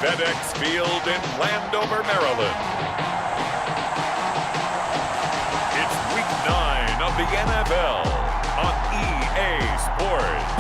FedEx Field in Landover, Maryland. It's Week 9 of the NFL on EA Sports.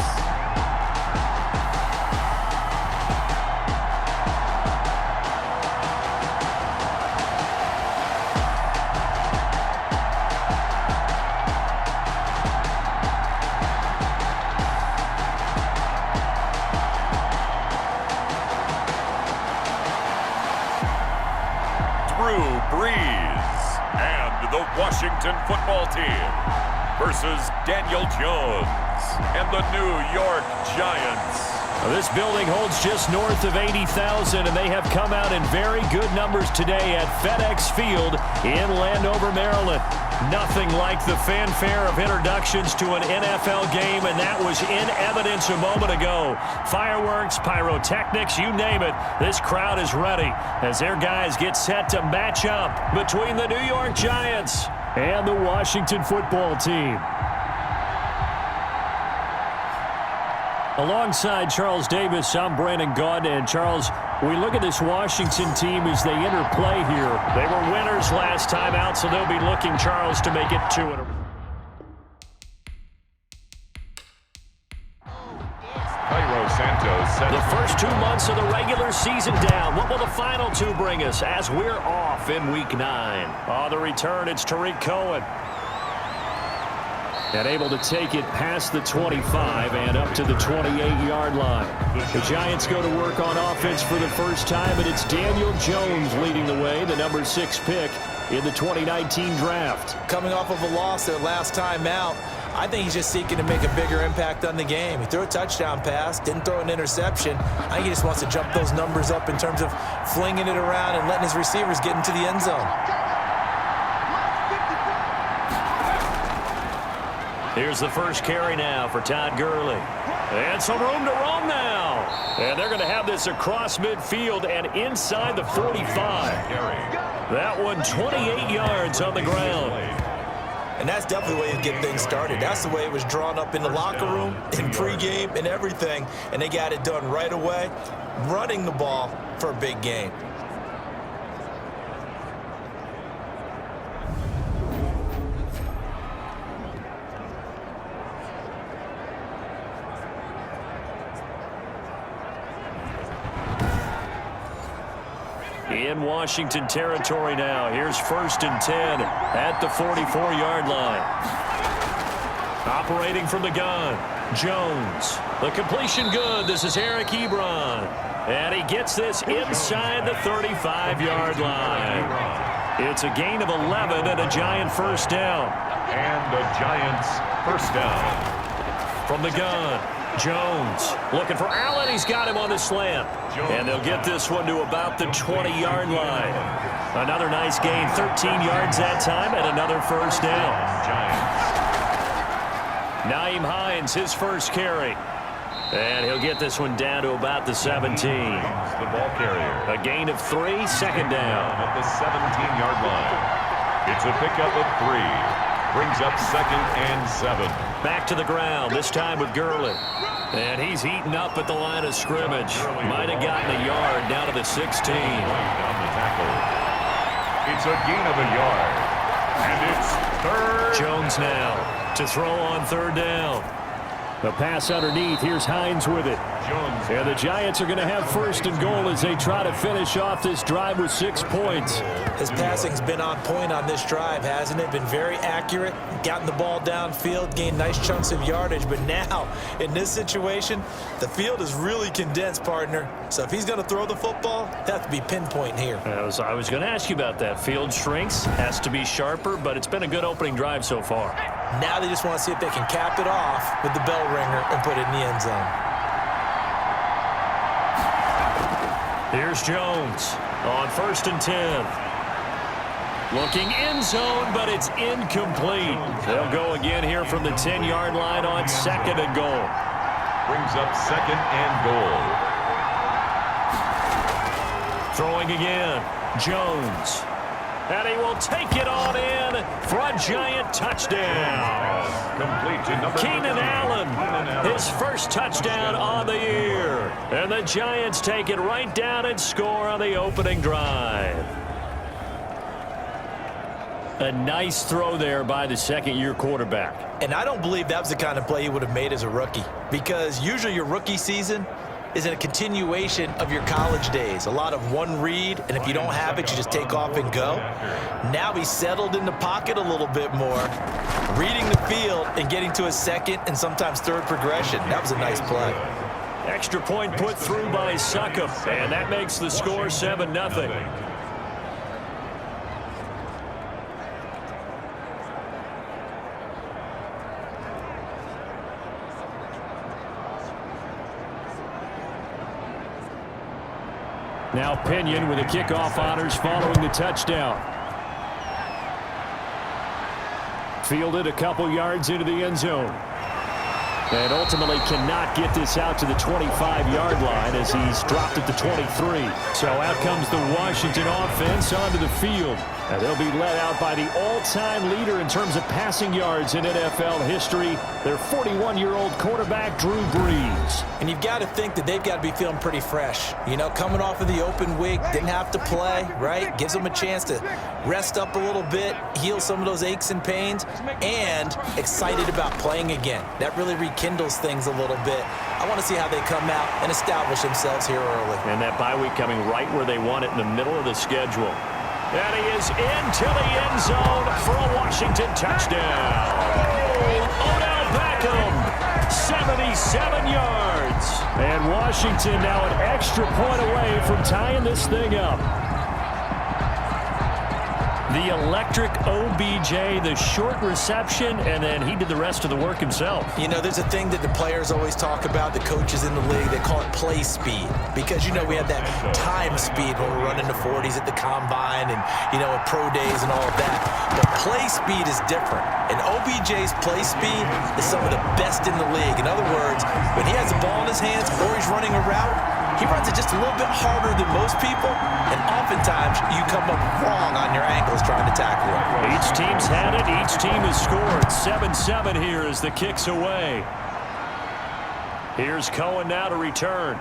The Washington football team versus Daniel Jones and the New York Giants. This building holds just north of 80,000, and they have come out in very good numbers today at FedEx Field in Landover, Maryland. Nothing like the fanfare of introductions to an NFL game, and that was in evidence a moment ago. Fireworks, pyrotechnics, you name it. This crowd is ready as their guys get set to match up between the New York Giants and the Washington football team. Alongside Charles Davis, I'm Brandon Gaudin. And Charles, we look at this Washington team as they interplay here. They were winners last time out, so they'll be looking, Charles, to make it 2 in a row. The first 2 months of the regular season down. What will the final 2 bring us as we're off in Week 9? On the return, it's Tariq Cohen. And able to take it past the 25 and up to the 28-yard line. The Giants go to work on offense for the first time, and it's Daniel Jones leading the way, the number 6 pick in the 2019 draft. Coming off of a loss their last time out, I think he's just seeking to make a bigger impact on the game. He threw a touchdown pass, didn't throw an interception. I think he just wants to jump those numbers up in terms of flinging it around and letting his receivers get into the end zone. Here's the first carry now for Todd Gurley. And some room to roam now. And they're going to have this across midfield and inside the 45. That one 28 yards on the ground. And that's definitely the way you get things started. That's the way it was drawn up in the locker room, in pregame, and everything. And they got it done right away, running the ball for a big game. In Washington territory now. Here's 1st and 10 at the 44-yard line. Operating from the gun, Jones. The completion good. This is Eric Ebron. And he gets this inside the 35-yard line. It's a gain of 11 and a Giant first down. And the Giants first down. From the gun, Jones looking for Allen. He's got him on the slant. And they'll get this one to about the 20-yard line. Another nice gain, 13 yards that time, and another first down. Nyheim Hines, his first carry. And he'll get this one down to about the 17. The ball carrier. A gain of 3, second down. At the 17-yard line. It's a pickup of 3. Brings up 2nd and 7. Back to the ground, this time with Gurley. And he's eaten up at the line of scrimmage. Might have gotten a yard down to the 16. Down the tackle. It's a gain of a yard. And it's 3rd. Jones now to throw on 3rd down. The pass underneath. Here's Hines with it. Jones. And the Giants are going to have 1st and goal as they try to finish off this drive with 6 points. His passing's been on point on this drive, hasn't it? Been very accurate, gotten the ball downfield, gained nice chunks of yardage. But now, in this situation, the field is really condensed, partner. So if he's going to throw the football, it has to be pinpoint here. I was going to ask you about that. Field shrinks, has to be sharper, but it's been a good opening drive so far. Now they just want to see if they can cap it off with the bell ringer and put it in the end zone. Here's Jones on 1st and 10. Looking end zone, but it's incomplete. They'll go again here from the 10-yard line on 2nd and goal. Brings up 2nd and goal. Throwing again, Jones. And he will take it on in for a Giant touchdown. Complete to number Keenan Allen, his first touchdown on the year. And the Giants take it right down and score on the opening drive. A nice throw there by the second-year quarterback. And I don't believe that was the kind of play he would have made as a rookie, because usually your rookie season is a continuation of your college days. A lot of one read, and if you don't have it, you just take off and go. Now he's settled in the pocket a little bit more, reading the field and getting to a second and sometimes third progression. That was a nice play. Extra point put through by Succop, and that makes the score 7-0. Now Pinion with the kickoff honors following the touchdown. Fielded a couple yards into the end zone. And ultimately cannot get this out to the 25-yard line as he's dropped at the 23. So out comes the Washington offense onto the field. And they'll be led out by the all-time leader in terms of passing yards in NFL history, their 41-year-old quarterback, Drew Brees. And you've got to think that they've got to be feeling pretty fresh. You know, coming off of the open week, didn't have to play, right? Gives them a chance to rest up a little bit, heal some of those aches and pains, and excited about playing again. That really rekindles things a little bit. I want to see how they come out and establish themselves here early. And that bye week coming right where they want it, in the middle of the schedule. And he is into the end zone for a Washington touchdown. Odell Beckham, 77 yards. And Washington now an extra point away from tying this thing up. The electric OBJ, the short reception, and then he did the rest of the work himself. You know, there's a thing that the players always talk about, the coaches in the league, they call it play speed. Because, you know, we have that time speed when we're running the 40s at the combine and, you know, at pro days and all of that. But play speed is different. And OBJ's play speed is some of the best in the league. In other words, when he has the ball in his hands or he's running a route, he runs it just a little bit harder than most people, and oftentimes you come up wrong on your ankles trying to tackle it. Each team's had it. Each team has scored. 7-7 here as the kick's away. Here's Cohen now to return.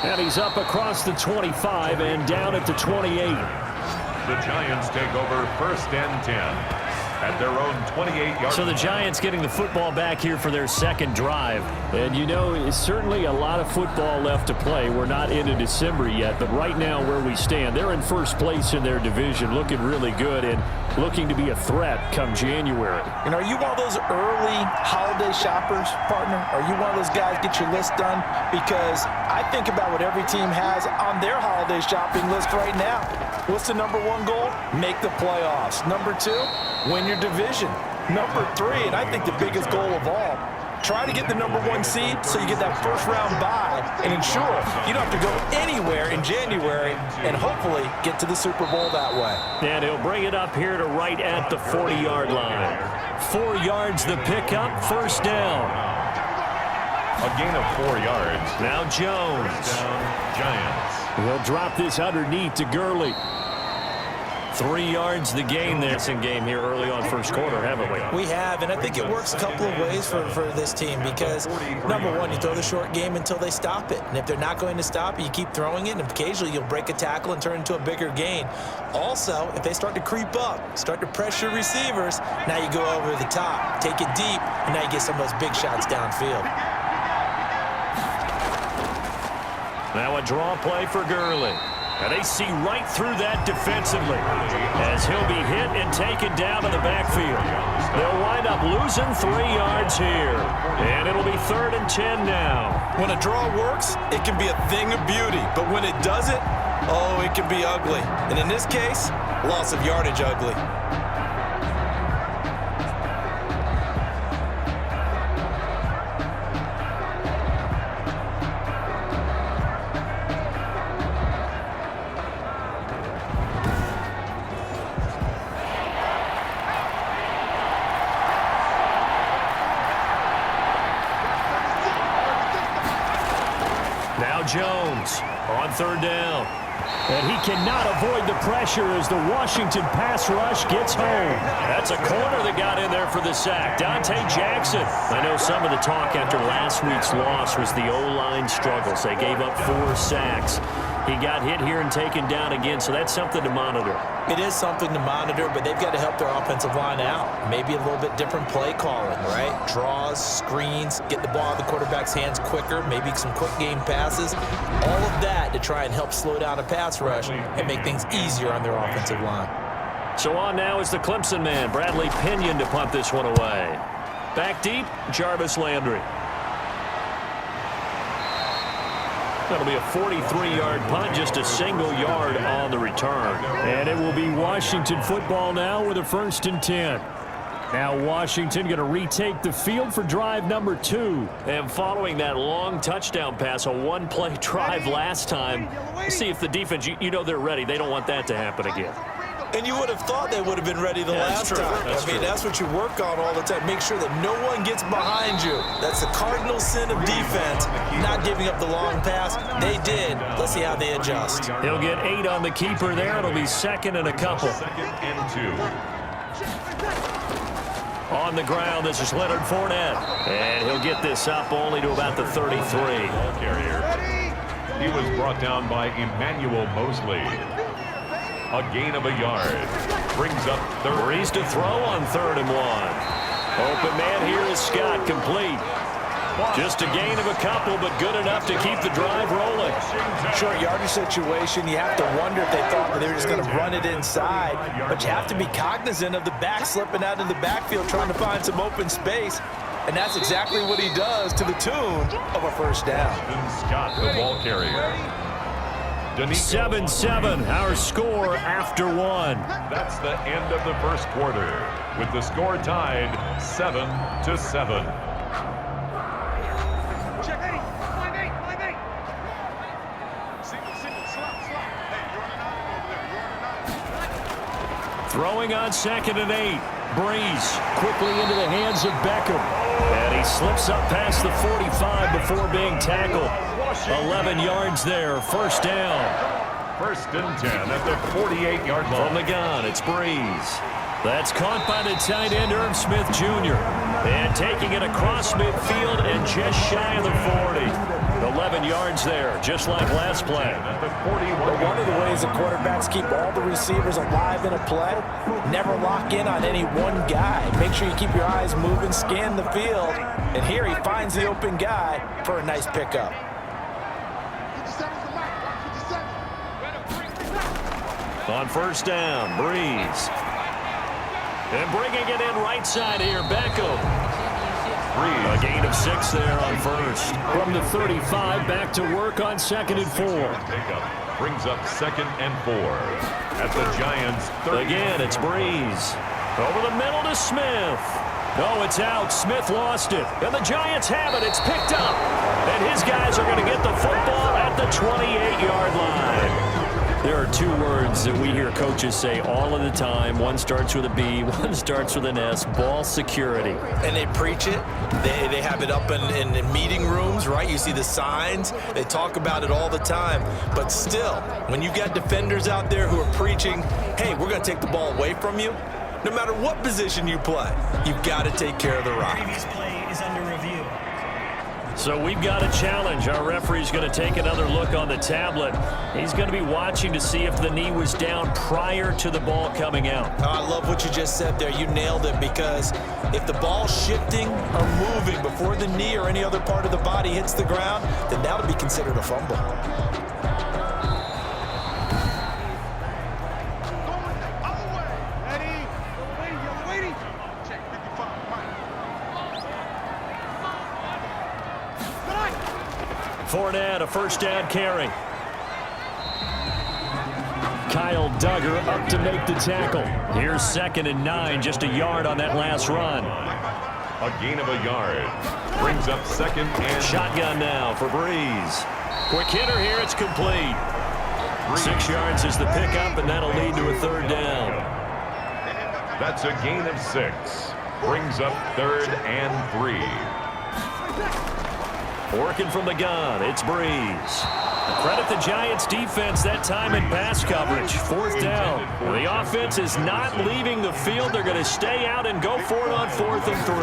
And he's up across the 25 and down at the 28. The Giants take over 1st and 10. At their own 28-yard. So the Giants getting the football back here for their second drive. And you know, it's certainly a lot of football left to play. We're not into December yet, but right now where we stand, they're in first place in their division, looking really good and looking to be a threat come January. And are you one of those early holiday shoppers, partner? Are you one of those guys get your list done? Because I think about what every team has on their holiday shopping list right now. What's the number one goal? Make the playoffs. Number two, win your division. Number three, and I think the biggest goal of all, try to get the number one seed so you get that first round bye and ensure you don't have to go anywhere in January and hopefully get to the Super Bowl that way. And he'll bring it up here to right at the 40-yard line. 4 yards the pickup, first down. A gain of 4 yards. Now Jones. Giants. He'll drop this underneath to Gurley. 3 yards the gain there. It's in game here early on first quarter, haven't we? We have, and I think it works a couple of ways for this team because, number one, you throw the short game until they stop it. And if they're not going to stop it, you keep throwing it, and occasionally you'll break a tackle and turn it into a bigger gain. Also, if they start to creep up, start to pressure receivers, now you go over the top, take it deep, and now you get some of those big shots downfield. Now a draw play for Gurley. And they see right through that defensively as he'll be hit and taken down to the backfield. They'll wind up losing 3 yards here. And it'll be 3rd and 10 now. When a draw works, it can be a thing of beauty. But when it doesn't, oh, it can be ugly. And in this case, loss of yardage ugly. Jones on On third down. And he cannot avoid the pressure as the Washington pass rush gets home. That's a corner that got in there for the sack. Dante Jackson. I know some of the talk after last week's loss was the O-line struggles. They gave up 4 sacks. He got hit here and taken down again, so that's something to monitor. It is something to monitor, but they've got to help their offensive line out. Maybe a little bit different play calling, right? Draws, screens, get the ball in the quarterback's hands quicker, maybe some quick game passes. All of that to try and help slow down a pass rush and make things easier on their offensive line. So on now is the Clemson man, Bradley Pinion, to punt this one away. Back deep, Jarvis Landry. That'll be a 43-yard punt, just a single yard on the return. And it will be Washington football now with a 1st and 10. Now Washington going to retake the field for drive number 2. And following that long touchdown pass, a one-play drive last time, see if the defense, you know they're ready. They don't want that to happen again. And you would have thought they would have been ready the last time. I mean, that's what you work on all the time. Make sure that no one gets behind you. That's the cardinal sin of defense, not giving up the long pass. They did. Let's see how they adjust. He'll get 8 on the keeper there. It'll be 2nd and a couple. 2nd and 2. On the ground, this is Leonard Fournette. And he'll get this up only to about the 33. Ball carrier. He was brought down by Emmanuel Mosley. A gain of a yard. Brings up third. Breeze to throw on 3rd and 1. Open man here is Scott, complete. Just a gain of a couple, but good enough to keep the drive rolling. Short yardage situation, you have to wonder if they thought that they were just going to run it inside. But you have to be cognizant of the back slipping out of the backfield, trying to find some open space. And that's exactly what he does, to the tune of a 1st down. Scott, the ball carrier. 7-7, our score after 1. That's the end of the 1st quarter, with the score tied 7-7. Check 8, 5-8, 5-8. Single, slot. Hey, you're on an island over there. You're on an island. Throwing on 2nd and 8. Breeze quickly into the hands of Beckham. And he slips up past the 45 before being tackled. 11 yards there, 1st down. 1st and 10 at the 48-yard line. From the gun, it's Breeze. That's caught by the tight end, Irv Smith Jr. And taking it across midfield and just shy of the 40. 11 yards there, just like last play. At the 41. But one of the ways the quarterbacks keep all the receivers alive in a play, never lock in on any one guy. Make sure you keep your eyes moving, scan the field. And here he finds the open guy for a nice pickup. On 1st down, Breeze. And bringing it in right side here, Beckham. A gain of 6 there on 1st. From the 35, back to work on 2nd and 4. Pickup brings up 2nd and 4 at the Giants' 30. Again, it's Breeze. Over the middle to Smith. No, it's out. Smith lost it. And the Giants have it. It's picked up. And his guys are going to get the football at the 28-yard line. There are 2 words that we hear coaches say all of the time. One starts with a B, one starts with an S, ball security. And they preach it. They have it up in meeting rooms, right? You see the signs. They talk about it all the time. But still, when you got defenders out there who are preaching, hey, we're going to take the ball away from you, no matter what position you play, you've got to take care of the rock. Previous play is under review. So we've got a challenge. Our referee's going to take another look on the tablet. He's going to be watching to see if the knee was down prior to the ball coming out. Oh, I love what you just said there. You nailed it, because if the ball's shifting or moving before the knee or any other part of the body hits the ground, then that'll be considered a fumble. Fournette, a 1st down carry. Kyle Duggar up to make the tackle. Here's 2nd and 9, just a yard on that last run. A gain of a yard. Brings up 2nd and... Shotgun now for Breeze. Quick hitter here, it's complete. 6 yards is the pickup, and that'll lead to a 3rd down. That's a gain of 6. Brings up 3rd and 3. Working from the gun, it's Breeze. Credit the Giants defense that time in pass coverage. 4th down. The offense is not leaving the field. They're going to stay out and go for it on 4th and 3.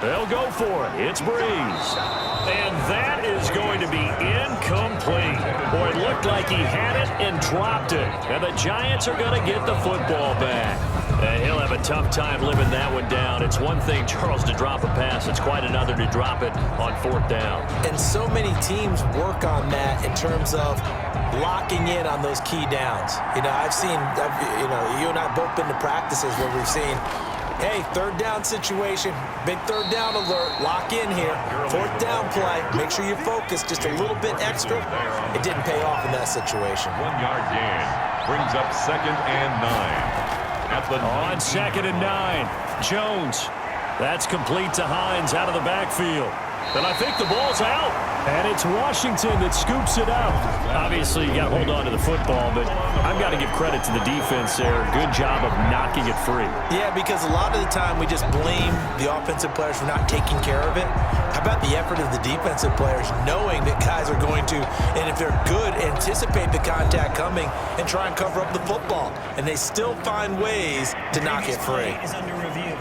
They'll go for it. It's Breeze. And that is going to be incomplete. Boy, it looked like he had it and dropped it. And the Giants are going to get the football back. And he'll have a tough time living that one down. It's one thing, Charles, to drop a pass. It's quite another to drop it on 4th down. And so many teams work on that in terms of locking in on those key downs. I've seen, you and I have both been to practices where we've seen, hey, 3rd down situation, big 3rd down alert, lock in here, 4th down play, make sure you focus just a little bit extra. It didn't pay off in that situation. 1-yard gain brings up 2nd and 9. On 2nd and 9, Jones. That's complete to Hines out of the backfield. And I think the ball's out. And it's Washington that scoops it up. Obviously, you got to hold on to the football, but I've got to give credit to the defense there. Good job of knocking it free. Yeah, because a lot of the time we just blame the offensive players for not taking care of it. How about the effort of the defensive players knowing that guys are going to, and if they're good, anticipate the contact coming and try and cover up the football. And they still find ways to knock it free. Is under review.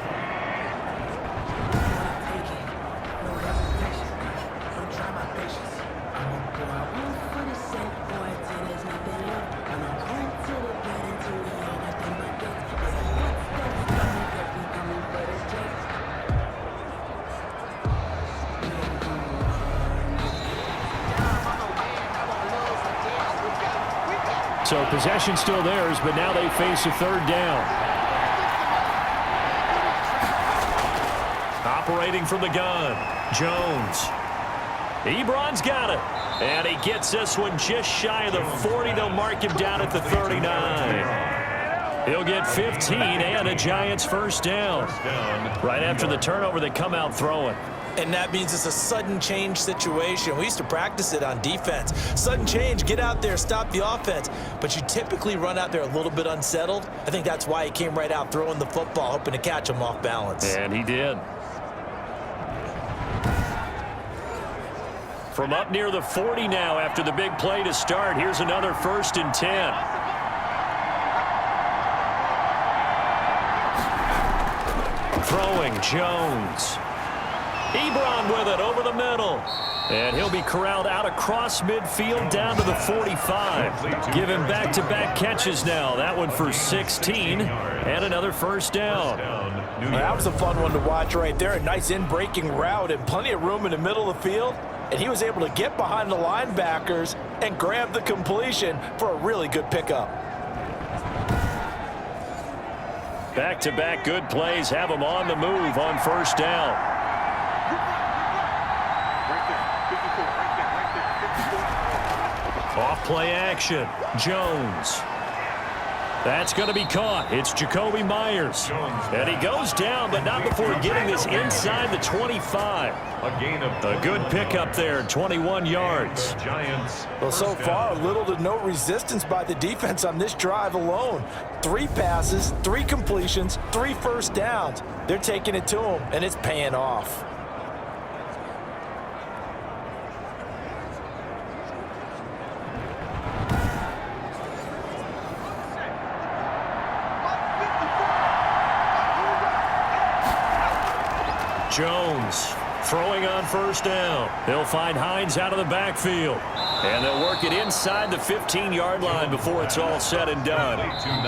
So possession still theirs, but now they face a 3rd down. Operating from the gun, Jones. Ebron's got it. And he gets this one just shy of the 40. They'll mark him down at the 39. He'll get 15 and a Giants 1st down. Right after the turnover, they come out throwing. And that means it's a sudden change situation. We used to practice it on defense. Sudden change, get out there, stop the offense. But you typically run out there a little bit unsettled. I think that's why he came right out throwing the football, hoping to catch him off balance. And he did. From up near the 40 now after the big play to start. Here's another 1st and 10. Throwing, Jones. Ebron with it over the middle. And he'll be corralled out across midfield down to the 45. Give him back-to-back catches now. That one for 16 and another 1st down. That was a fun one to watch right there. A nice in-breaking route and plenty of room in the middle of the field. And he was able to get behind the linebackers and grab the completion for a really good pickup. Back-to-back good plays have him on the move on 1st down. Off play action, Jones. That's going to be caught. It's Jacoby Myers. And he goes down, but not before getting this inside the 25. A good pickup there, 21 yards. Well, so far, little to no resistance by the defense on this drive alone. 3 passes, 3 completions, 3 1st downs. They're taking it to him, and it's paying off. Jones throwing on 1st down. They'll find Hines out of the backfield. And they'll work it inside the 15-yard line before it's all said and done.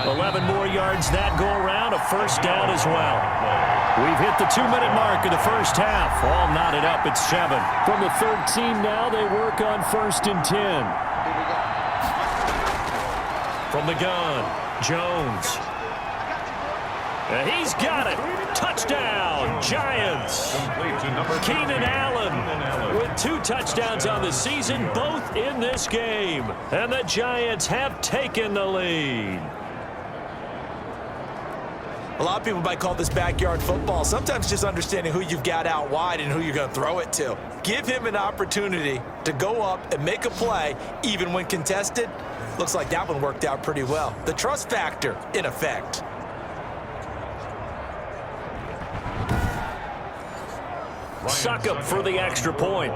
11 more yards that go around, a 1st down as well. We've hit the 2-minute mark of the 1st half. All knotted up at 7. From the 13 now, they work on 1st and 10. From the gun, Jones. And he's got it. Touchdown, Giants. Keenan Allen with 2 touchdowns on the season, both in this game. And the Giants have taken the lead. A lot of people might call this backyard football. Sometimes just understanding who you've got out wide and who you're going to throw it to. Give him an opportunity to go up and make a play, even when contested. Looks like that one worked out pretty well. The trust factor in effect. Succop for the extra point.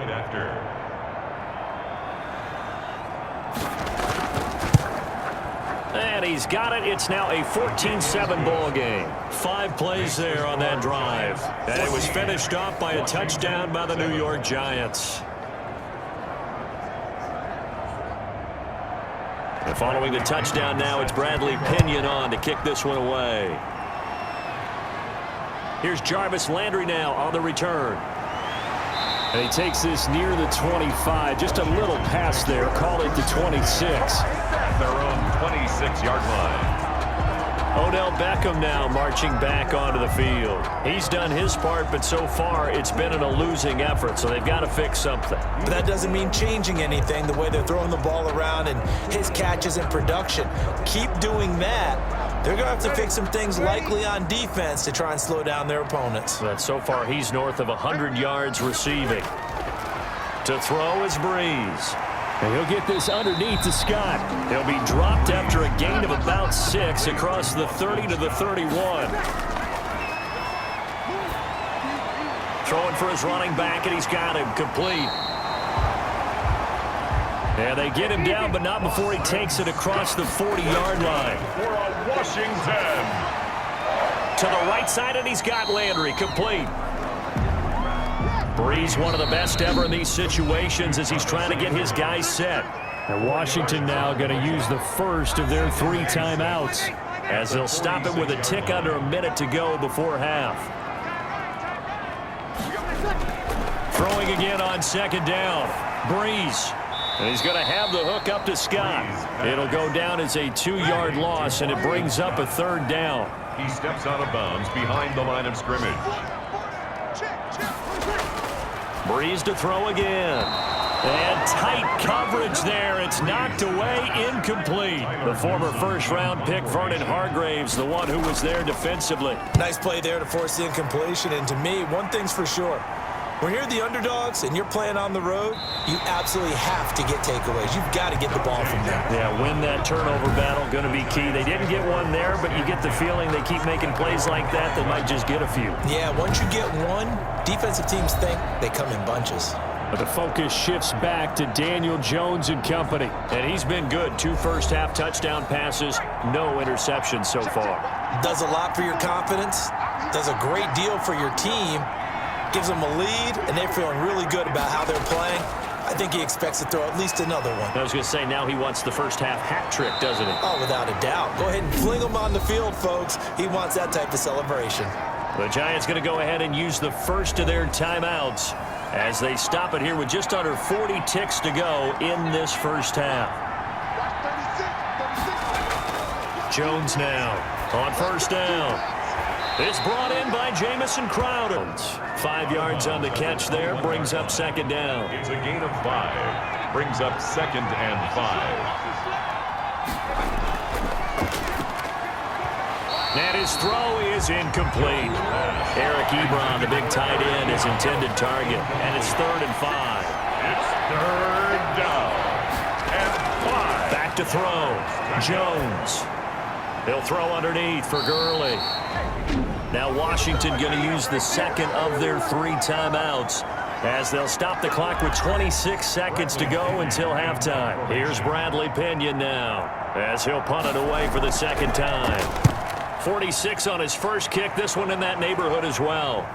he's got it. It's now a 14-7 ball game. 5 plays there on that drive. And it was finished off by a touchdown by the New York Giants. And following the touchdown now, it's Bradley Pinion on to kick this one away. Here's Jarvis Landry now on the return. And he takes this near the 25. Just a little pass there. Call it the 26. Their own 26-yard line. Odell Beckham now marching back onto the field. He's done his part, but so far it's been in a losing effort, so they've got to fix something. But that doesn't mean changing anything, the way they're throwing the ball around and his catches and production. Keep doing that. They're going to have to fix some things likely on defense to try and slow down their opponents. But so far he's north of 100 yards receiving. To throw is Breeze. And he'll get this underneath to Scott. He'll be dropped after a gain of about 6 across the 30 to the 31. Throwing for his running back, and he's got him complete. And they get him down, but not before he takes it across the 40-yard line. For a Washington. To the right side, and he's got Landry complete. Breeze, one of the best ever in these situations as he's trying to get his guys set. And Washington now going to use the first of their 3 timeouts, as they'll stop it with a tick under a minute to go before half. Throwing again on second down. Breeze. And he's going to have the hook up to Scott. It'll go down as a 2-yard loss, and it brings up a 3rd down. He steps out of bounds behind the line of scrimmage. Breeze to throw again. And tight coverage there. It's knocked away, incomplete. The former first-round pick, Vernon Hargraves, the one who was there defensively. Nice play there to force the incompletion. And to me, one thing's for sure. When you're the underdogs and you're playing on the road, you absolutely have to get takeaways. You've got to get the ball from them. Yeah, win that turnover battle, going to be key. They didn't get one there, but you get the feeling they keep making plays like that, they might just get a few. Yeah, once you get one, defensive teams think they come in bunches. but the focus shifts back to Daniel Jones and company. And he's been good. 2 first-half touchdown passes, no interceptions so far. Does a lot for your confidence, does a great deal for your team, gives them a lead, and they're feeling really good about how they're playing. I think he expects to throw at least another one. I was going to say, now he wants the first-half hat trick, doesn't he? Oh, without a doubt. Go ahead and fling him on the field, folks. He wants that type of celebration. The Giants going to go ahead and use the first of their timeouts as they stop it here with just under 40 ticks to go in this first half. Jones now on first down. It's brought in by Jamison Crowder. 5 yards on the catch there, brings up second down. It's a gain of 5. Brings up 2nd and 5. And his throw is incomplete. Eric Ebron, the big tight end, his intended target. And it's 3rd and 5. It's 3rd down and 5. Back to throw. Jones. He'll throw underneath for Gurley. Now Washington going to use the second of their 3 timeouts as they'll stop the clock with 26 seconds to go until halftime. Here's Bradley Pinion now as he'll punt it away for the second time. 46 on his first kick, this one in that neighborhood as well.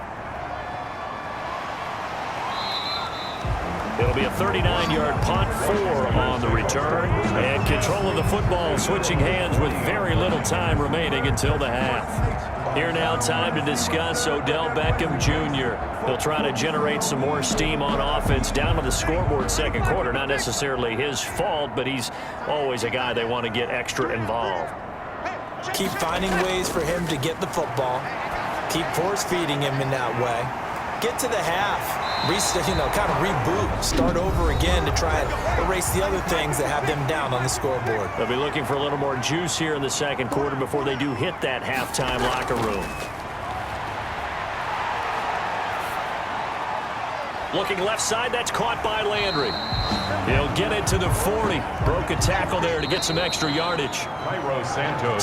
It'll be a 39-yard punt, 4 on the return. And control of the football switching hands with very little time remaining until the half. Here now, time to discuss Odell Beckham Jr. He'll try to generate some more steam on offense down to the scoreboard second quarter. Not necessarily his fault, but he's always a guy they want to get extra involved. Keep finding ways for him to get the football. Keep force-feeding him in that way. Get to the half. Kind of reboot. Start over again to try and erase the other things that have them down on the scoreboard. They'll be looking for a little more juice here in the second quarter before they do hit that halftime locker room. Looking left side, that's caught by Landry. He'll get it to the 40. Broke a tackle there to get some extra yardage.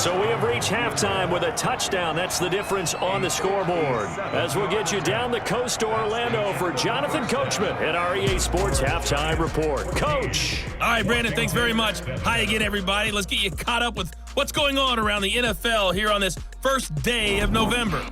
So we have reached halftime with a touchdown. That's the difference on the scoreboard. As we'll get you down the coast to Orlando for Jonathan Coachman at our EA Sports Halftime Report. Coach. All right, Brandon, thanks very much. Hi again, everybody. Let's get you caught up with what's going on around the NFL here on this first day of November.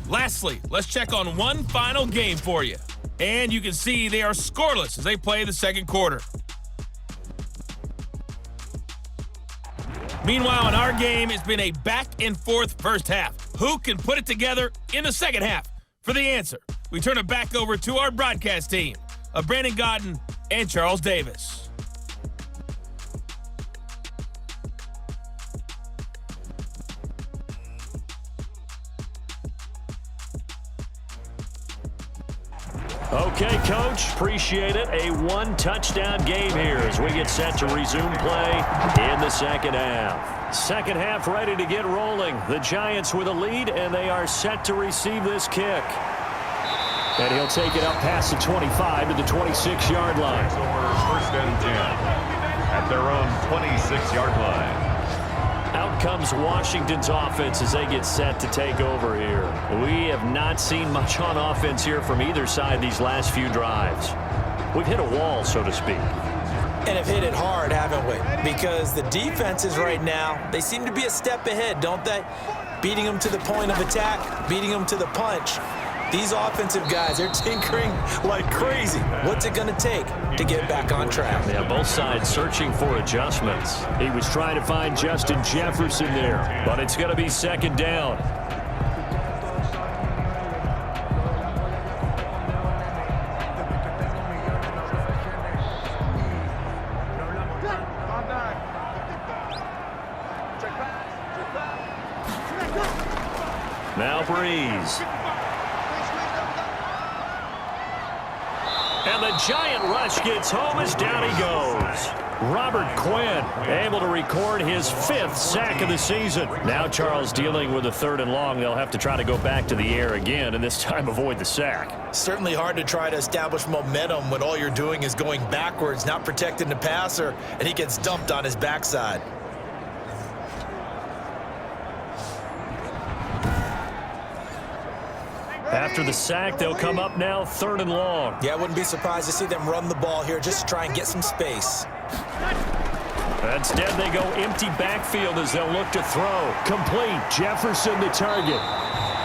Lastly, let's check on one final game for you. And you can see they are scoreless as they play the second quarter. Meanwhile, in our game, it's been a back-and-forth first half. Who can put it together in the second half? For the answer, we turn it back over to our broadcast team of Brandon Godden and Charles Davis. Okay, Coach, appreciate it. A one-touchdown game here as we get set to resume play in the second half. Second half ready to get rolling. The Giants with a lead, and they are set to receive this kick. And he'll take it up past the 25 to the 26-yard line. First and 10 at their own 26-yard line. Out comes Washington's offense as they get set to take over here. We have not seen much on offense here from either side these last few drives. We've hit a wall, so to speak. And have hit it hard, haven't we? Because the defenses right now, they seem to be a step ahead, don't they? Beating them to the point of attack, beating them to the punch. These offensive guys, they're tinkering like crazy. What's it going to take to get back on track? Yeah, both sides searching for adjustments. He was trying to find Justin Jefferson there, but it's going to be second down. Now Breeze. And the giant rush gets home as down he goes. Robert Quinn able to record his 5th sack of the season. Now Charles dealing with a 3rd and long. They'll have to try to go back to the air again and this time avoid the sack. Certainly hard to try to establish momentum when all you're doing is going backwards, not protecting the passer, and he gets dumped on his backside. After the sack, they'll come up now 3rd and long. Yeah, I wouldn't be surprised to see them run the ball here just to try and get some space. Instead, they go empty backfield as they'll look to throw. Complete. Jefferson the target.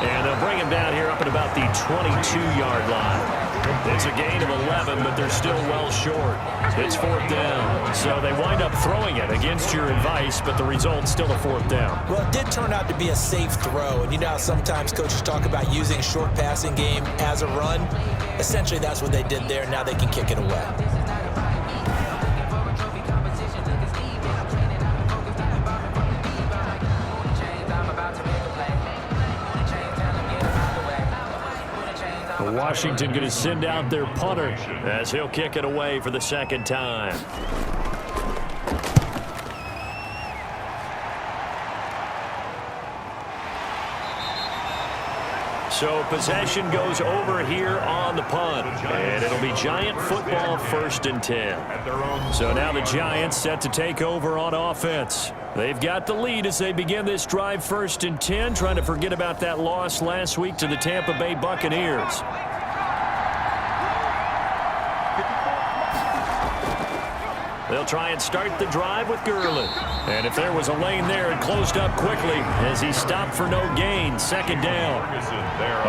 And they'll bring him down here up at about the 22-yard line. It's a gain of 11, but they're still well short. It's 4th down. So they wind up throwing it against your advice, but the result's still a 4th down. Well, it did turn out to be a safe throw. And you know how sometimes coaches talk about using short passing game as a run? Essentially, that's what they did there. Now they can kick it away. Washington going to send out their punter as he'll kick it away for the 2nd time. So possession goes over here on the punt, and it'll be Giant football 1st and 10. So now the Giants set to take over on offense. They've got the lead as they begin this drive 1st and 10, trying to forget about that loss last week to the Tampa Bay Buccaneers. They'll try and start the drive with Gurley. And if there was a lane there, it closed up quickly as he stopped for no gain. 2nd down.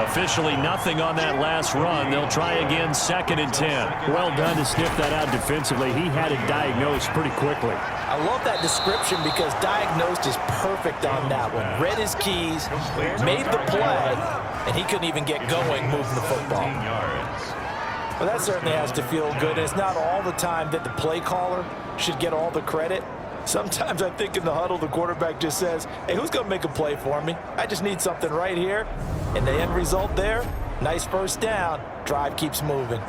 Officially nothing on that last run. They'll try again 2nd and 10. Well done to sniff that out defensively. He had it diagnosed pretty quickly. I love that description because diagnosed is perfect on that one. Read his keys, made the play, and he couldn't even get going moving the football. Well, that certainly has to feel good. It's not all the time that the play caller should get all the credit. Sometimes I think in the huddle, the quarterback just says, hey, who's going to make a play for me? I just need something right here. And the end result there, nice first down. Drive keeps moving.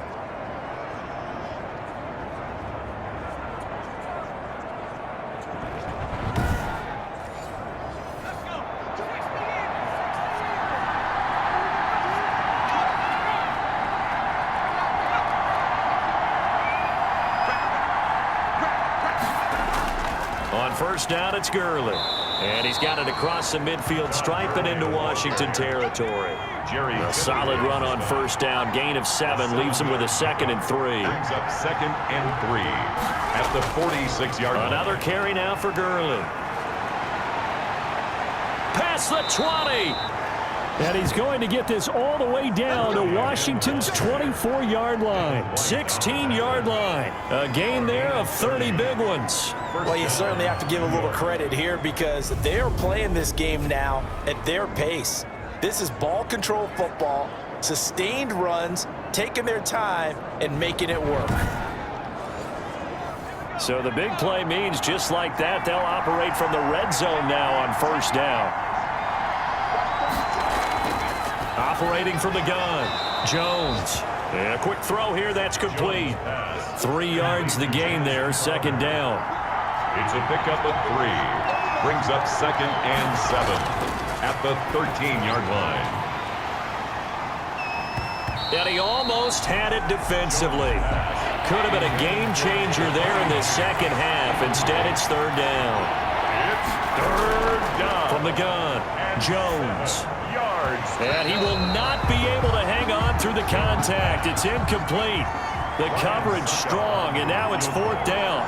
On first down, it's Gurley. And he's got it across the midfield stripe and into Washington territory. A solid run on first down. Gain of 7 leaves him with a 2nd and 3. Brings up 2nd and 3 at the 46-yard line. Another carry now for Gurley. Past the 20. And he's going to get this all the way down to Washington's 24-yard line. 16-yard line. A gain there of 30 big ones. Well, you certainly have to give a little credit here because they're playing this game now at their pace. This is ball control football, sustained runs, taking their time, and making it work. So the big play means just like that, they'll operate from the red zone now on first down. Operating from the gun, Jones. And a quick throw here, that's complete. 3 yards the gain there, 2nd down. It's a pickup of 3. Brings up 2nd and 7 at the 13-yard line. And he almost had it defensively. Could have been a game changer there in the second half. Instead, it's 3rd down. It's 3rd down. From the gun, Jones. And he will not be able to hang on through the contact. It's incomplete. The coverage strong, and now it's 4th down.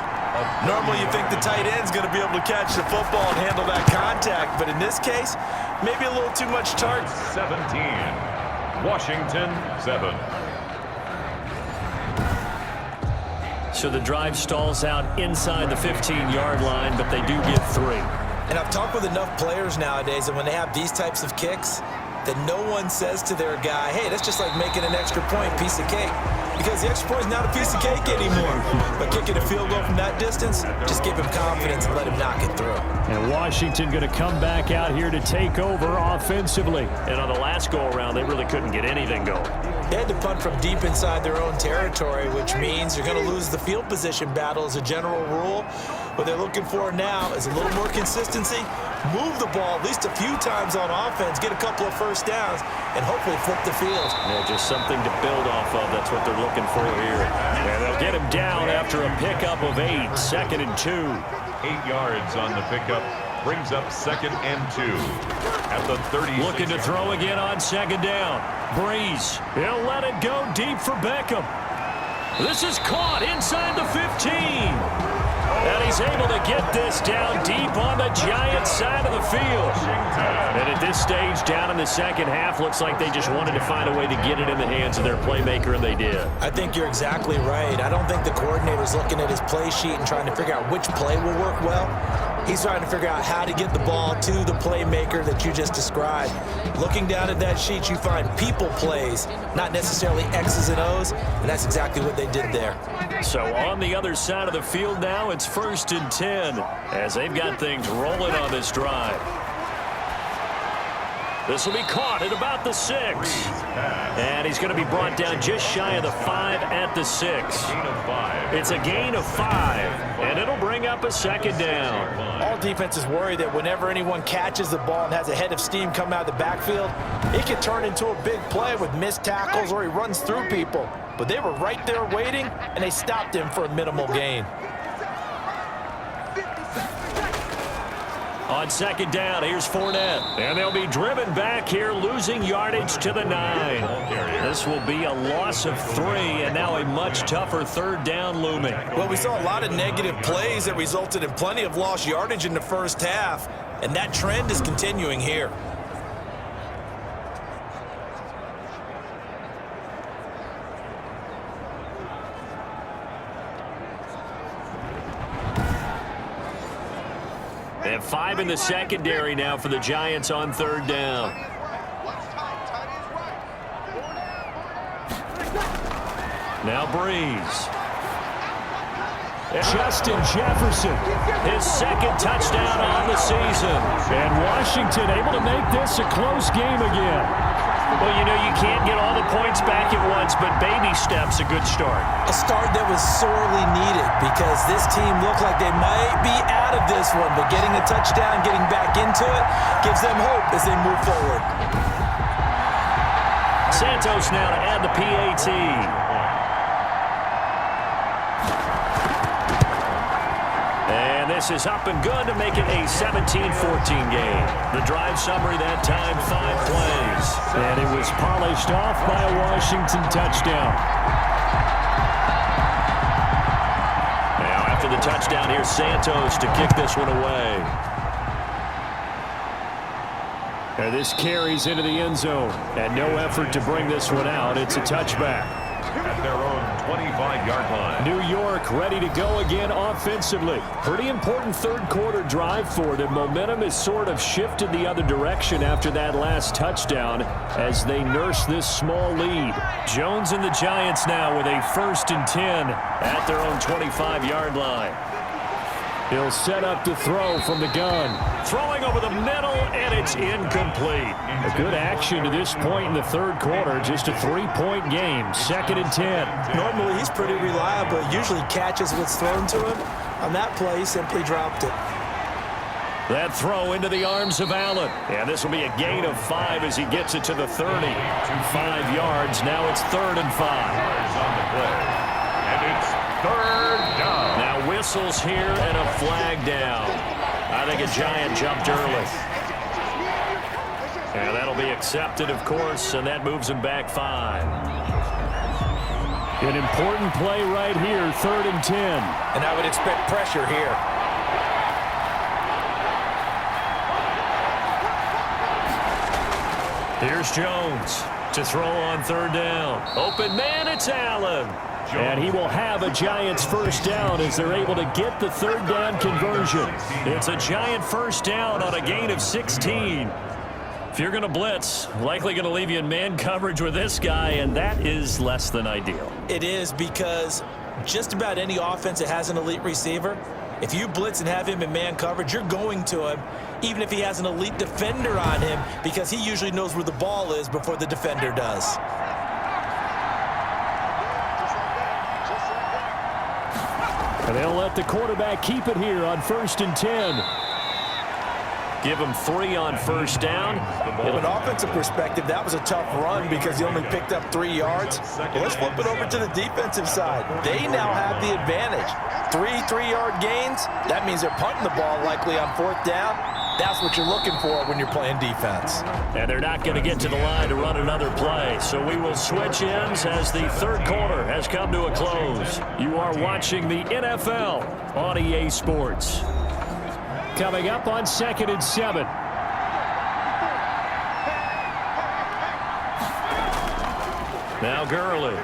Normally you think the tight end's going to be able to catch the football and handle that contact, but in this case, maybe a little too much target. 17. Washington 7. So the drive stalls out inside the 15-yard line, but they do get 3. And I've talked with enough players nowadays, and when they have these types of kicks, that no one says to their guy, hey, that's just like making an extra point, piece of cake. Because the extra point is not a piece of cake anymore. But kicking a field goal from that distance, just give him confidence and let him knock it through. And Washington going to come back out here to take over offensively. And on the last go-around, they really couldn't get anything going. They had to punt from deep inside their own territory, which means you're going to lose the field position battle as a general rule. What they're looking for now is a little more consistency, move the ball at least a few times on offense, get a couple of first downs, and hopefully flip the field. Yeah, just something to build off of. That's what they're looking for here. And they'll get him down after a pickup of 8, 2nd and 2. 8 yards on the pickup. Brings up 2nd and 2 at the 30. Looking to throw again on 2nd down. Breeze. He'll let it go deep for Beckham. This is caught inside the 15. And he's able to get this down deep on the Giants side of the field. And at this stage, down in the second half, looks like they just wanted to find a way to get it in the hands of their playmaker, and they did. I think you're exactly right. I don't think the coordinator's looking at his play sheet and trying to figure out which play will work well. He's trying to figure out how to get the ball to the playmaker that you just described. Looking down at that sheet, you find people plays, not necessarily X's and O's, and that's exactly what they did there. So on the other side of the field now, it's 1st and 10 as they've got things rolling on this drive. This will be caught at about the 6. And he's going to be brought down just shy of the 5 at the 6. It's a gain of 5, and it'll bring up a 2nd down. All defenses worry that whenever anyone catches the ball and has a head of steam come out of the backfield, it can turn into a big play with missed tackles or he runs through people. But they were right there waiting, and they stopped him for a minimal gain. On 2nd down, here's Fournette. And they'll be driven back here, losing yardage to the 9. This will be a loss of 3, and now a much tougher 3rd down looming. Well, we saw a lot of negative plays that resulted in plenty of lost yardage in the first half, and that trend is continuing here. They have 5 in the secondary now for the Giants on 3rd down. Now Breeze. Justin Jefferson. His second touchdown on the season. And Washington able to make this a close game again. Well, you know, you can't get all the points back at once, but baby steps a good start. A start that was sorely needed because this team looked like they might be out of this one, but getting a touchdown, getting back into it, gives them hope as they move forward. Santos now to add the PAT. And this is up and good to make it a 17-14 game. The drive summary that time, 5 plays. And it was polished off by a Washington touchdown. Now after the touchdown, here's Santos to kick this one away. And this carries into the end zone. And no effort to bring this one out. It's a touchback. At their own 25-yard line. New York ready to go again offensively. Pretty important third quarter drive for them. Momentum has sort of shifted the other direction after that last touchdown as they nurse this small lead. Jones and the Giants now with a 1st and 10 at their own 25-yard line. He'll set up to throw from the gun. Throwing over the middle, and it's incomplete. A good action to this point in the third quarter. Just a 3-point game. 2nd and 10. Normally, he's pretty reliable. Usually catches what's thrown to him. On that play, he simply dropped it. That throw into the arms of Allen. And this will be a gain of 5 as he gets it to the 30. 5 yards. Now it's 3rd and 5. On the play. And it's 3rd down. Now whistles here and a flag down. I think a Giant jumped early. And that'll be accepted, of course, and that moves him back 5. An important play right here, 3rd and 10. And I would expect pressure here. Here's Jones to throw on 3rd down. Open man, it's Allen. And he will have a Giants 1st down as they're able to get the 3rd down conversion. It's a Giant 1st down on a gain of 16. If you're going to blitz, likely going to leave you in man coverage with this guy, and that is less than ideal. It is because just about any offense that has an elite receiver, if you blitz and have him in man coverage, you're going to him, even if he has an elite defender on him, because he usually knows where the ball is before the defender does. And they'll let the quarterback keep it here on 1st and 10. Give him 3 on 1st down. From an offensive perspective, that was a tough run because he only picked up 3 yards. Well, let's flip it over to the defensive side. They now have the advantage. 3 3-yard gains. That means they're punting the ball likely on 4th down. That's what you're looking for when you're playing defense. And they're not going to get to the line to run another play. So we will switch ends as the third quarter has come to a close. You are watching the NFL on EA Sports. Coming up on 2nd and 7. Now Gurley.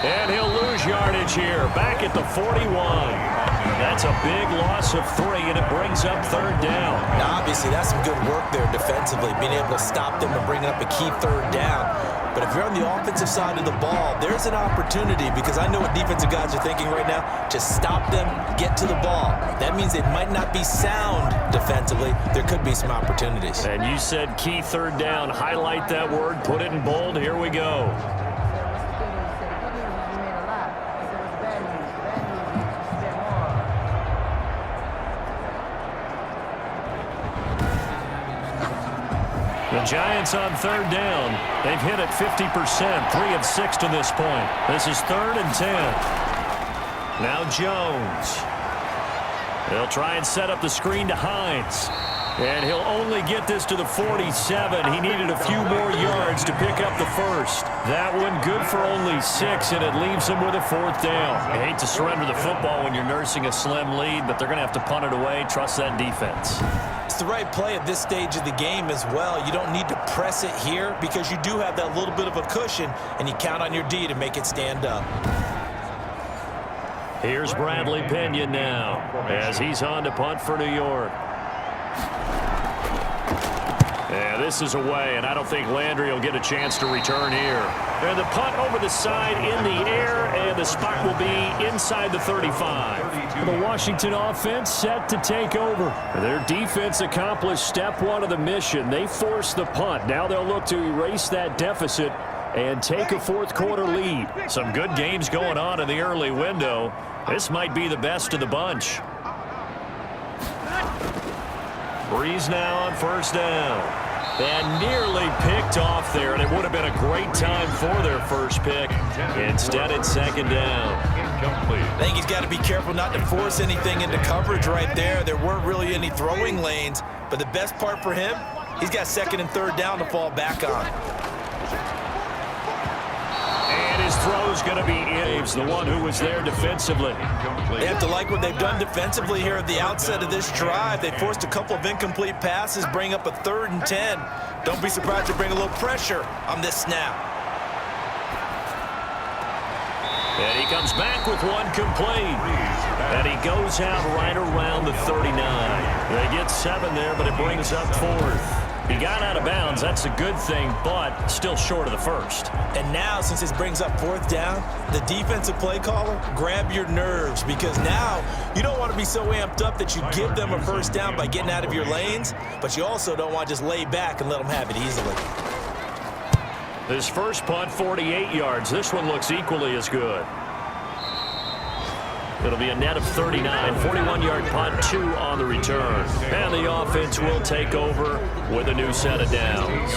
And he'll lose yardage here. Back at the 41. That's a big loss of 3, and it brings up 3rd down. Now, obviously, that's some good work there defensively, being able to stop them and bring up a key 3rd down. But if you're on the offensive side of the ball, there's an opportunity because I know what defensive guys are thinking right now. Just stop them, get to the ball. That means they might not be sound defensively. There could be some opportunities. And you said key 3rd down. Highlight that word. Put it in bold. Here we go. The Giants on 3rd down. They've hit it 50%, 3 of 6 to this point. This is 3rd and 10. Now Jones. They'll try and set up the screen to Hines. And he'll only get this to the 47. He needed a few more yards to pick up the 1st. That one good for only 6, and it leaves him with a 4th down. I hate to surrender the football when you're nursing a slim lead, but they're going to have to punt it away. Trust that defense. It's the right play at this stage of the game as well. You don't need to press it here because you do have that little bit of a cushion, and you count on your D to make it stand up. Here's Bradley Pinion now as he's on to punt for New York. And this is away, and I don't think Landry will get a chance to return here. And the punt over the side in the air, and the spot will be inside the 35. The Washington offense set to take over. Their defense accomplished step one of the mission. They forced the punt. Now they'll look to erase that deficit and take a fourth-quarter lead. Some good games going on in the early window. This might be the best of the bunch. Breeze now on first down. And nearly picked off there, and it would have been a great time for their first pick. Instead, it's second down. I think he's got to be careful not to force anything into coverage right there. There weren't really any throwing lanes, but the best part for him, he's got second and third down to fall back on. And his throw's going to be Aves, the one who was there defensively. They have to like what they've done defensively here at the outset of this drive. They forced a couple of incomplete passes, bring up a 3rd and 10. Don't be surprised to bring a little pressure on this snap. And he comes back with one complete. And he goes out right around the 39. They get 7 there, but it brings up 4th. He got out of bounds. That's a good thing, but still short of the first. And now, since this brings up 4th down, the defensive play caller, grab your nerves, because now you don't want to be so amped up that you give them a first down by getting out of your lanes, but you also don't want to just lay back and let them have it easily. This first punt, 48 yards. This one looks equally as good. It'll be a net of 39, 41-yard punt, 2 on the return. And the offense will take over with a new set of downs.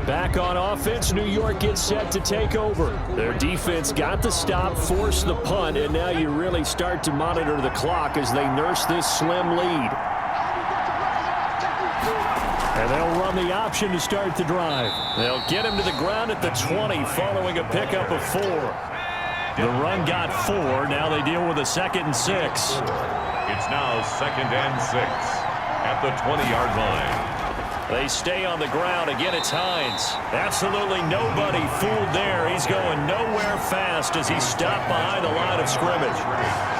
Back on offense, New York gets set to take over. Their defense got the stop, forced the punt, and now you really start to monitor the clock as they nurse this slim lead. And they'll run the option to start the drive. They'll get him to the ground at the 20 following a pickup of 4. The run got 4. Now they deal with a 2nd and 6. It's now 2nd and 6 at the 20-yard line. They stay on the ground. Again, it's Hines. Absolutely nobody fooled there. He's going nowhere fast as he's stopped behind the line of scrimmage.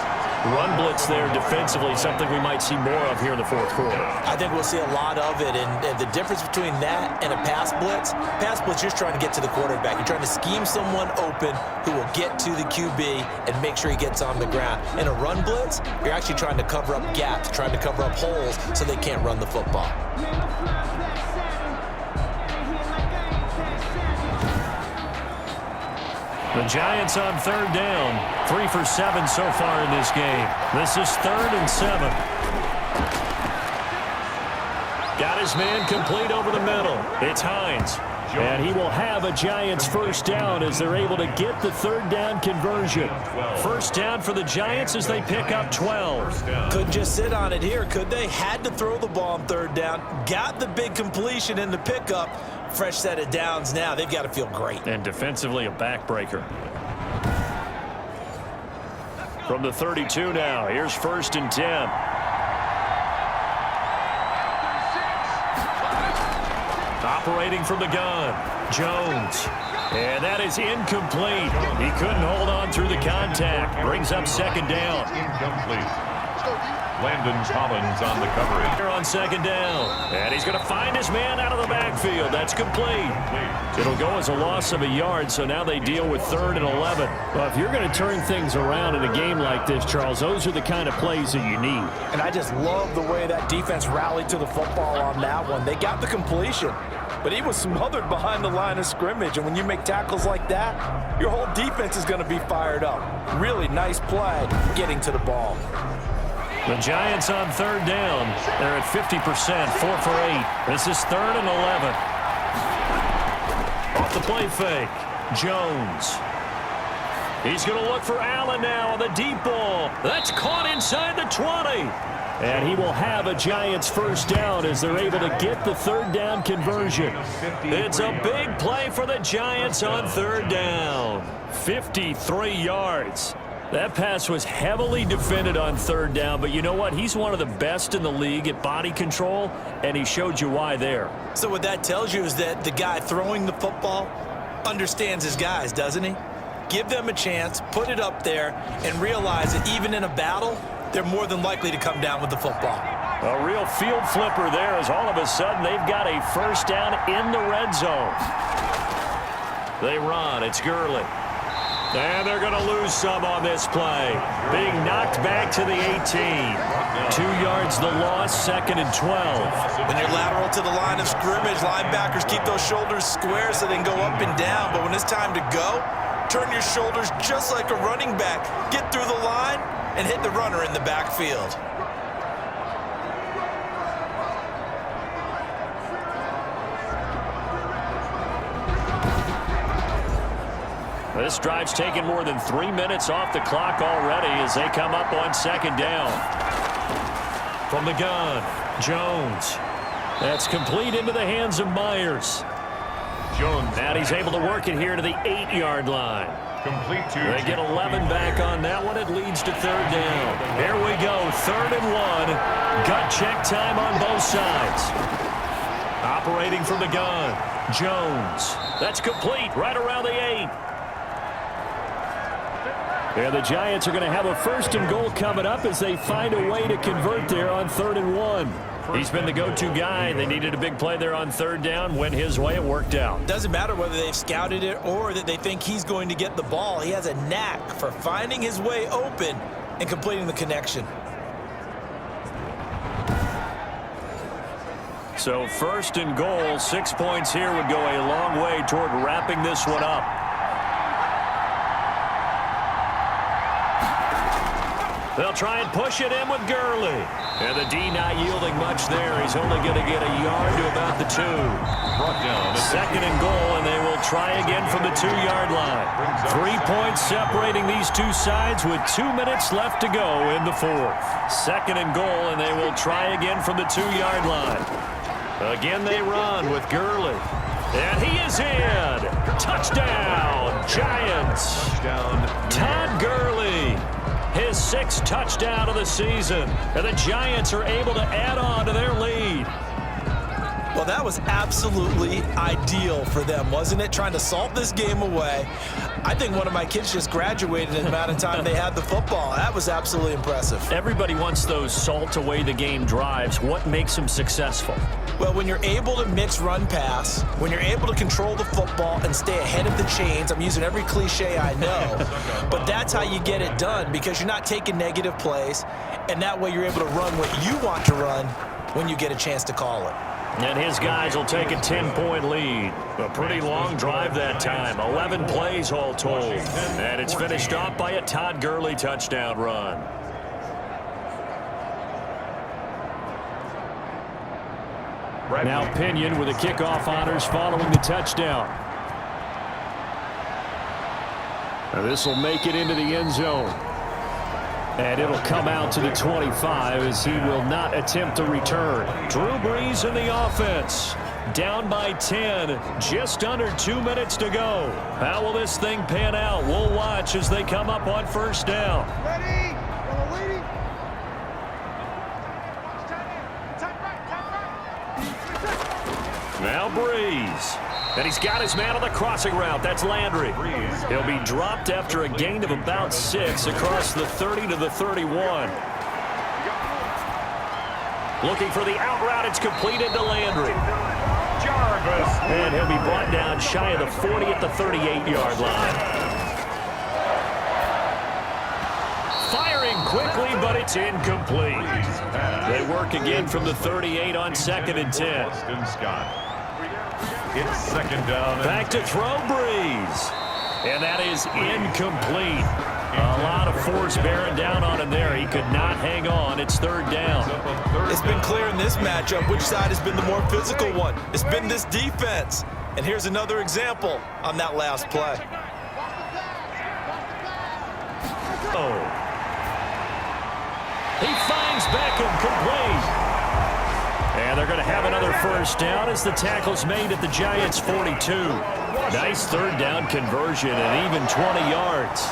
Run blitz there defensively, something we might see more of here in the 4th quarter. I think we'll see a lot of it, and the difference between that and a pass blitz, you're just trying to get to the quarterback. You're trying to scheme someone open who will get to the QB and make sure he gets on the ground. In a run blitz, you're actually trying to cover up gaps, trying to cover up holes so they can't run the football. The Giants on 3rd down. 3 for 7 so far in this game. This is 3rd and 7. Got his man complete over the middle. It's Hines. And he will have a Giants first down as they're able to get the 3rd down conversion. First down for the Giants as they pick up 12. Couldn't just sit on it here, could they? Had to throw the ball on 3rd down. Got the big completion in the pickup. Fresh set of downs now. They've got to feel great. And defensively, a backbreaker. From the 32 now, here's 1st and 10. Operating from the gun, Jones. And that is incomplete. He couldn't hold on through the contact. Brings up 2nd down. Incomplete. Landon Collins on the coverage. Here on 2nd down. And he's going to find his man out of the backfield. That's complete. It'll go as a loss of a yard, so now they deal with 3rd and 11. Well, if you're going to turn things around in a game like this, Charles, those are the kind of plays that you need. And I just love the way that defense rallied to the football on that one. They got the completion, but he was smothered behind the line of scrimmage. And when you make tackles like that, your whole defense is going to be fired up. Really nice play getting to the ball. The Giants on 3rd down. They're at 50%, 4 for 8. This is 3rd and 11. Off the play fake, Jones. He's going to look for Allen now on the deep ball. That's caught inside the 20. And he will have a Giants first down as they're able to get the 3rd down conversion. It's a big play for the Giants on 3rd down. 53 yards. That pass was heavily defended on 3rd down, but you know what? He's one of the best in the league at body control, and he showed you why there. So what that tells you is that the guy throwing the football understands his guys, doesn't he? Give them a chance, put it up there, and realize that even in a battle, they're more than likely to come down with the football. A real field flipper there as all of a sudden they've got a first down in the red zone. They run. It's Gurley. And they're going to lose some on this play. Being knocked back to the 18. 2 yards the loss, 2nd and 12. When you're lateral to the line of scrimmage, linebackers keep those shoulders square so they can go up and down. But when it's time to go, turn your shoulders just like a running back. Get through the line and hit the runner in the backfield. This drive's taken more than 3 minutes off the clock already as they come up on 2nd down. From the gun, Jones. That's complete into the hands of Myers. Jones. And he's able to work it here to the 8-yard line. Complete to. They get 11 back on that one. It leads to 3rd down. Here we go, 3rd and 1. Gut check time on both sides. Operating from the gun, Jones. That's complete right around the 8. And the Giants are going to have a 1st and goal coming up as they find a way to convert there on 3rd and 1. He's been the go-to guy. They needed a big play there on 3rd down. Went his way. It worked out. Doesn't matter whether they've scouted it or that they think he's going to get the ball. He has a knack for finding his way open and completing the connection. So 1st and goal, 6 points here would go a long way toward wrapping this one up. They'll try and push it in with Gurley. And the D not yielding much there. He's only going to get a yard to about the 2. Brought down. 2nd and goal, and they will try again from the 2-yard line. 3 points separating these two sides with 2 minutes left to go in the 4th. 2nd and goal, and they will try again from the 2-yard line. Again they run with Gurley. And he is in. Touchdown, Giants. Touchdown. Todd Gurley. His 6th touchdown of the season. And the Giants are able to add on to their lead. Well, that was absolutely ideal for them, wasn't it? Trying to salt this game away. I think one of my kids just graduated in the amount of time they had the football. That was absolutely impressive. Everybody wants those salt away the game drives. What makes them successful? Well, when you're able to mix run pass, when you're able to control the football and stay ahead of the chains, I'm using every cliche I know, but that's how you get it done because you're not taking negative plays, and that way you're able to run what you want to run when you get a chance to call it. And his guys will take a 10-point lead. A pretty long drive that time. 11 plays all told. And it's finished off by a Todd Gurley touchdown run. Now Pinion with the kickoff honors following the touchdown. Now this will make it into the end zone. And it'll come out to the 25 as he will not attempt to return. Drew Brees in the offense. Down by 10. Just under 2 minutes to go. How will this thing pan out? We'll watch as they come up on 1st down. Ready? Waiting. Now Brees. And he's got his man on the crossing route. That's Landry. He'll be dropped after a gain of about 6 across the 30 to the 31. Looking for the out route. It's completed to Landry. Jarvis. And he'll be brought down shy of the 40 at the 38-yard line. Firing quickly, but it's incomplete. They work again from the 38 on 2nd and 10. Boston Scott. It's 2nd down. Back to throw Brees. And that is incomplete. A lot of force bearing down on him there. He could not hang on. It's 3rd down. It's been clear in this matchup which side has been the more physical one. It's been this defense. And here's another example on that last play. Oh. He finds Beckham complete. And they're going to have another 1st down as the tackle's made at the Giants' 42. Nice 3rd down conversion and even 20 yards.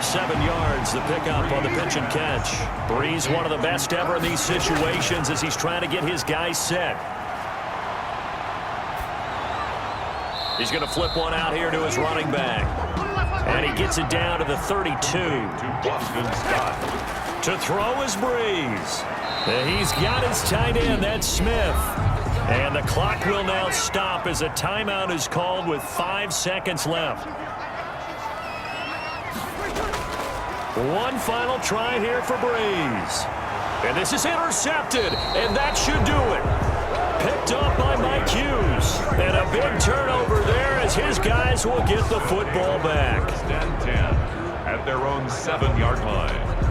7 yards, the pickup on the pitch and catch. Brees, one of the best ever in these situations as he's trying to get his guys set. He's going to flip one out here to his running back. And he gets it down to the 32. To Boston Scott. To throw is Breeze. He's got his tight end, that's Smith. And the clock will now stop as a timeout is called with 5 seconds left. One final try here for Breeze. And this is intercepted, and that should do it. Picked up by Mike Hughes. And a big turnover there as his guys will get the football back. 10-10 at their own 7-yard line.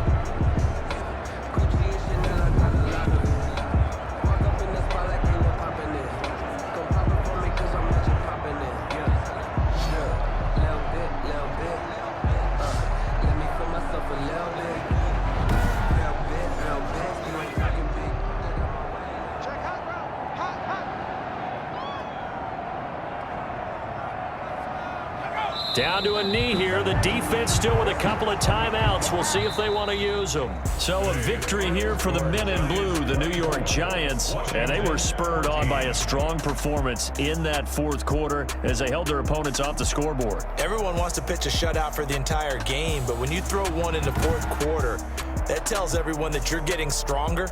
Down to a knee here. The defense still with a couple of timeouts. We'll see if they want to use them. So a victory here for the men in blue, the New York Giants. And they were spurred on by a strong performance in that fourth quarter as they held their opponents off the scoreboard. Everyone wants to pitch a shutout for the entire game, but when you throw one in the fourth quarter, that tells everyone that you're getting stronger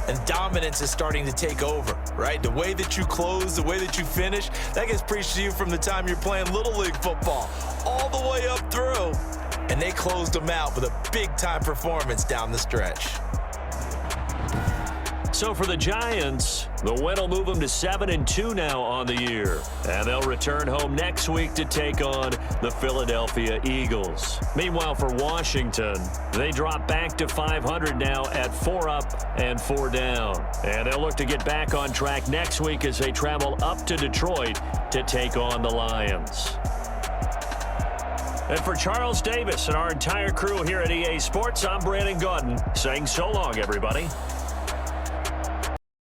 and dominance is starting to take over, right? The way that you close, the way that you finish, that gets preached to you from the time you're playing Little League football all the way up through. And they closed them out with a big-time performance down the stretch. So for the Giants, the win will move them to 7-2 now on the year. And they'll return home next week to take on the Philadelphia Eagles. Meanwhile, for Washington, they drop back to 500 now at 4 up and 4 down. And they'll look to get back on track next week as they travel up to Detroit to take on the Lions. And for Charles Davis and our entire crew here at EA Sports, I'm Brandon Gaudin saying so long, everybody.